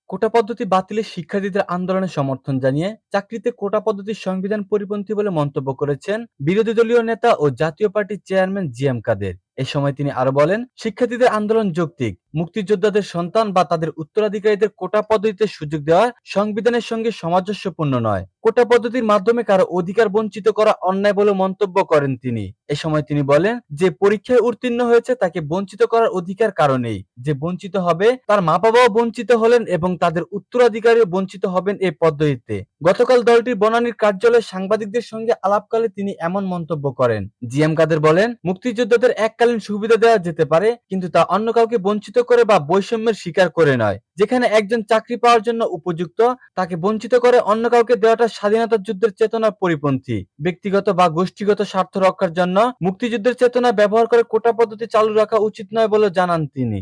কোটা পদ্ধতি বাতিলে শিক্ষার্থীদের আন্দোলনের সমর্থন জানিয়ে চাকরিতে কোটা পদ্ধতির সংবিধান পরিপন্থী বলে মন্তব্য করেছেন বিরোধী দলীয় নেতা ও জাতীয় পার্টির চেয়ারম্যান জিএম কাদের। এ সময় তিনি আরো বলেন, শিক্ষার্থীদের আন্দোলন যৌক্তিক। মুক্তিযোদ্ধাদের সন্তান বা তাদের উত্তরাধিকারীদের কোটা পদ্ধতিতে সুযোগ দেওয়া সংবিধানের সঙ্গে সামঞ্জস্যপূর্ণ নয়। কোটা পদ্ধতির মাধ্যমে কারো অধিকার বঞ্চিত করা অন্যায় বলে মন্তব্য করেন তিনি। এ সময় তিনি বলেন, যে পরীক্ষায় উত্তীর্ণ হয়েছে তাকে বঞ্চিত করার অধিকার কারো নেই। যে বঞ্চিত হবে তার মা বাবাও বঞ্চিত হলেন এবং তাদের উত্তরাধিকারীও বঞ্চিত হবেন এই পদ্ধতিতে। গতকাল দলটির বনানীর কার্যালয়ে সাংবাদিকদের সঙ্গে আলাপকালে তিনি এমন মন্তব্য করেন। জিএম কাদের বলেন, মুক্তিযোদ্ধাদের এককালীন সুবিধা দেওয়া যেতে পারে, কিন্তু তা অন্য কাউকে বঞ্চিত করে বা বৈষম্যের শিকার করে নয়। যেখানে একজন চাকরি পাওয়ার জন্য উপযুক্ত, তাকে বঞ্চিত করে অন্য কাউকে দেওয়াটা স্বাধীনতা যুদ্ধের চেতনার পরিপন্থী। ব্যক্তিগত বা গোষ্ঠীগত স্বার্থ রক্ষার জন্য মুক্তিযুদ্ধের চেতনা ব্যবহার করে কোটা পদ্ধতি চালু রাখা উচিত নয় বলে জানান তিনি।